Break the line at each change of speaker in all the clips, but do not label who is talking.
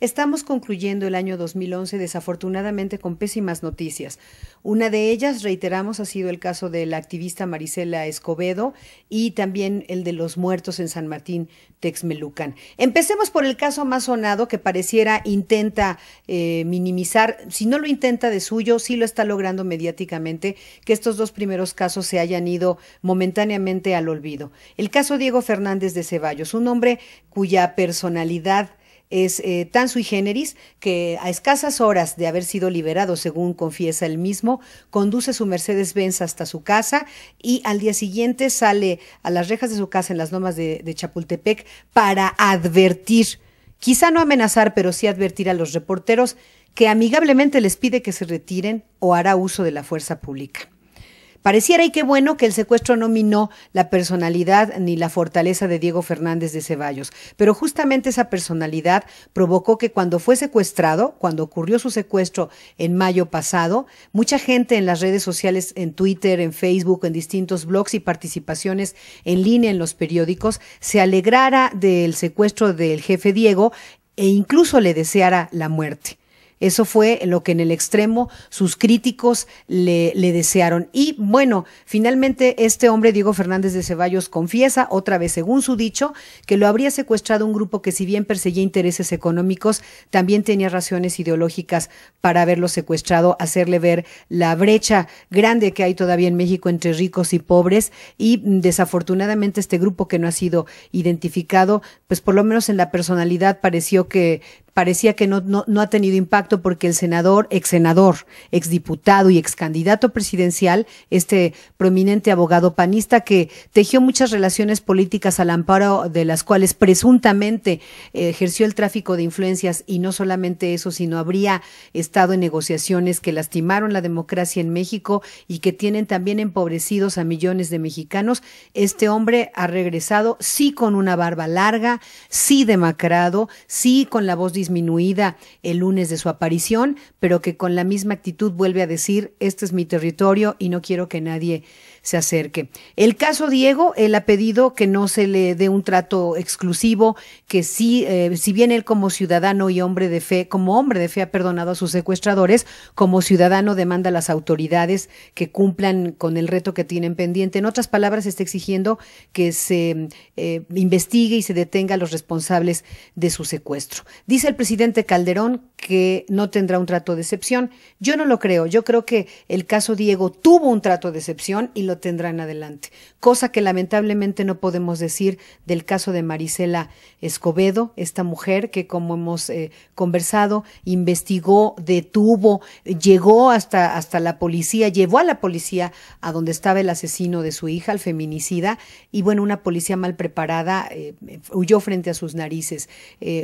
Estamos concluyendo el año 2011 desafortunadamente con pésimas noticias. Una de ellas, reiteramos, ha sido el caso de la activista Marisela Escobedo y también el de los muertos en San Martín Texmelucan. Empecemos por el caso más sonado que pareciera intenta minimizar, si no lo intenta de suyo, sí lo está logrando mediáticamente, que estos dos primeros casos se hayan ido momentáneamente al olvido. El caso Diego Fernández de Ceballos, un hombre cuya personalidad es tan sui generis que a escasas horas de haber sido liberado, según confiesa él mismo, conduce su Mercedes-Benz hasta su casa y al día siguiente sale a las rejas de su casa en las lomas de Chapultepec para advertir, quizá no amenazar, pero sí advertir a los reporteros que amigablemente les pide que se retiren o hará uso de la fuerza pública. Pareciera, y qué bueno, que el secuestro no minó la personalidad ni la fortaleza de Diego Fernández de Ceballos, pero justamente esa personalidad provocó que cuando fue secuestrado, cuando ocurrió su secuestro en mayo pasado, mucha gente en las redes sociales, en Twitter, en Facebook, en distintos blogs y participaciones en línea en los periódicos, se alegrara del secuestro del jefe Diego e incluso le deseara la muerte. Eso fue lo que en el extremo sus críticos le desearon. Y bueno, finalmente este hombre, Diego Fernández de Ceballos, confiesa, otra vez según su dicho, que lo habría secuestrado un grupo que si bien perseguía intereses económicos, también tenía razones ideológicas para haberlo secuestrado, hacerle ver la brecha grande que hay todavía en México entre ricos y pobres. Y desafortunadamente este grupo que no ha sido identificado, pues por lo menos en la personalidad parecía que no ha tenido impacto porque el senador, exdiputado y excandidato presidencial, este prominente abogado panista que tejió muchas relaciones políticas al amparo de las cuales presuntamente ejerció el tráfico de influencias, y no solamente eso, sino habría estado en negociaciones que lastimaron la democracia en México y que tienen también empobrecidos a millones de mexicanos. Este hombre ha regresado, sí con una barba larga, sí demacrado, sí con la voz disminuida el lunes de su aparición, pero que con la misma actitud vuelve a decir: este es mi territorio y no quiero que nadie se acerque. El caso Diego, él ha pedido que no se le dé un trato exclusivo, que sí, si bien él como ciudadano y hombre de fe, ha perdonado a sus secuestradores, como ciudadano demanda a las autoridades que cumplan con el reto que tienen pendiente. En otras palabras, está exigiendo que se investigue y se detenga a los responsables de su secuestro. Dice el presidente Calderón que no tendrá un trato de excepción. Yo no lo creo. Yo creo que el caso Diego tuvo un trato de excepción y lo tendrá en adelante, cosa que lamentablemente no podemos decir del caso de Marisela Escobedo, esta mujer que, como hemos conversado, investigó, detuvo, llegó hasta la policía, llevó a la policía a donde estaba el asesino de su hija, el feminicida, y bueno, una policía mal preparada huyó frente a sus narices,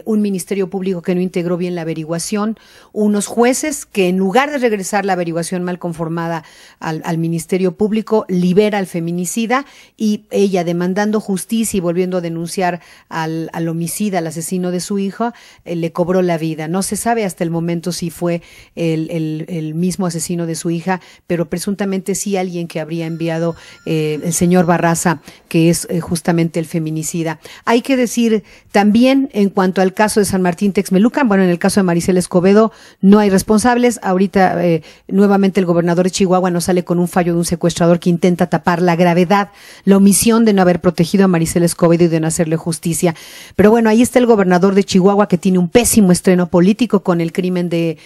un ministerio público que no integró bien la averiguación, unos jueces que en lugar de regresar la averiguación mal conformada al ministerio público, libera al feminicida, y ella, demandando justicia y volviendo a denunciar al homicida, al asesino de su hijo, le cobró la vida. No se sabe hasta el momento si fue el mismo asesino de su hija, pero presuntamente sí alguien que habría enviado el señor Barraza, que es justamente el feminicida. Hay que decir también, en cuanto al caso de San Martín Texmelucan, bueno, en el caso de Marisela Escobedo no hay responsables. Ahorita nuevamente el gobernador de Chihuahua nos sale con un fallo de un secuestrador que intenta tapar la gravedad, la omisión de no haber protegido a Marisela Escobedo y de no hacerle justicia. Pero bueno, ahí está el gobernador de Chihuahua, que tiene un pésimo estreno político con el crimen de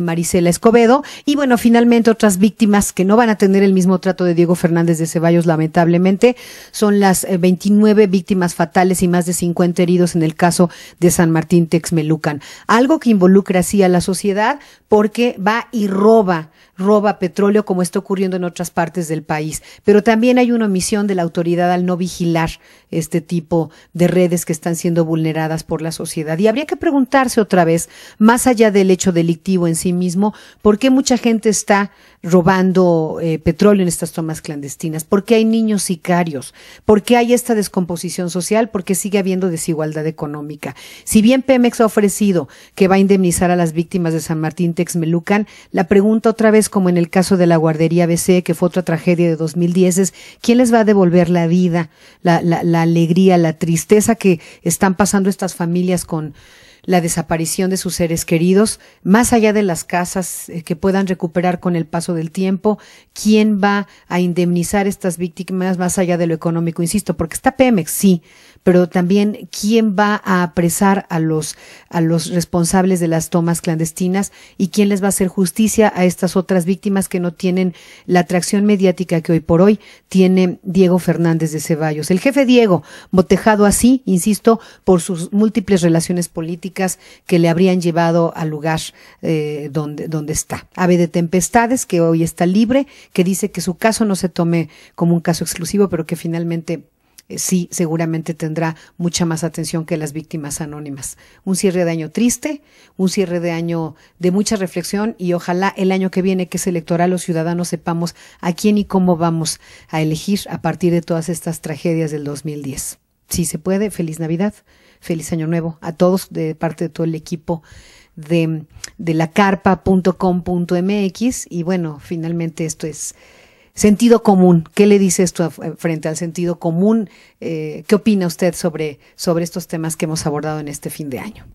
Marisela Escobedo. Y bueno, finalmente otras víctimas que no van a tener el mismo trato de Diego Fernández de Ceballos, lamentablemente, son las 29 víctimas fatales y más de 50 heridos en el caso de San Martín Texmelucan. Algo que involucra así a la sociedad, porque va y roba petróleo, como está ocurriendo en otras partes del país. Pero también hay una omisión de la autoridad al no vigilar este tipo de redes que están siendo vulneradas por la sociedad. Y habría que preguntarse otra vez, más allá del hecho delictivo en sí mismo, ¿por qué mucha gente está robando petróleo en estas tomas clandestinas? ¿Por qué hay niños sicarios? ¿Por qué hay esta descomposición social? ¿Por qué sigue habiendo desigualdad económica? Si bien Pemex ha ofrecido que va a indemnizar a las víctimas de San Martín Texmelucan, la pregunta otra vez, como en el caso de la guardería ABC, que fue otra tragedia de 2010, es ¿quién les va a devolver la vida, la alegría, la tristeza que están pasando estas familias con la desaparición de sus seres queridos, más allá de las casas que puedan recuperar con el paso del tiempo, quién va a indemnizar estas víctimas más allá de lo económico, insisto, porque está Pemex, sí, pero también quién va a apresar a los responsables de las tomas clandestinas y quién les va a hacer justicia a estas otras víctimas que no tienen la atracción mediática que hoy por hoy tiene Diego Fernández de Ceballos. El jefe Diego, motejado así, insisto, por sus múltiples relaciones políticas que le habrían llevado al lugar donde está. Ave de Tempestades, que hoy está libre, que dice que su caso no se tome como un caso exclusivo, pero que finalmente sí, seguramente tendrá mucha más atención que las víctimas anónimas. Un cierre de año triste, un cierre de año de mucha reflexión y ojalá el año que viene, que es electoral, los ciudadanos sepamos a quién y cómo vamos a elegir a partir de todas estas tragedias del 2010. Si se puede, feliz Navidad, feliz Año Nuevo a todos de parte de todo el equipo de lacarpa.com.mx y bueno, finalmente esto es sentido común. ¿Qué le dice esto frente al sentido común? ¿Qué opina usted sobre estos temas que hemos abordado en este fin de año?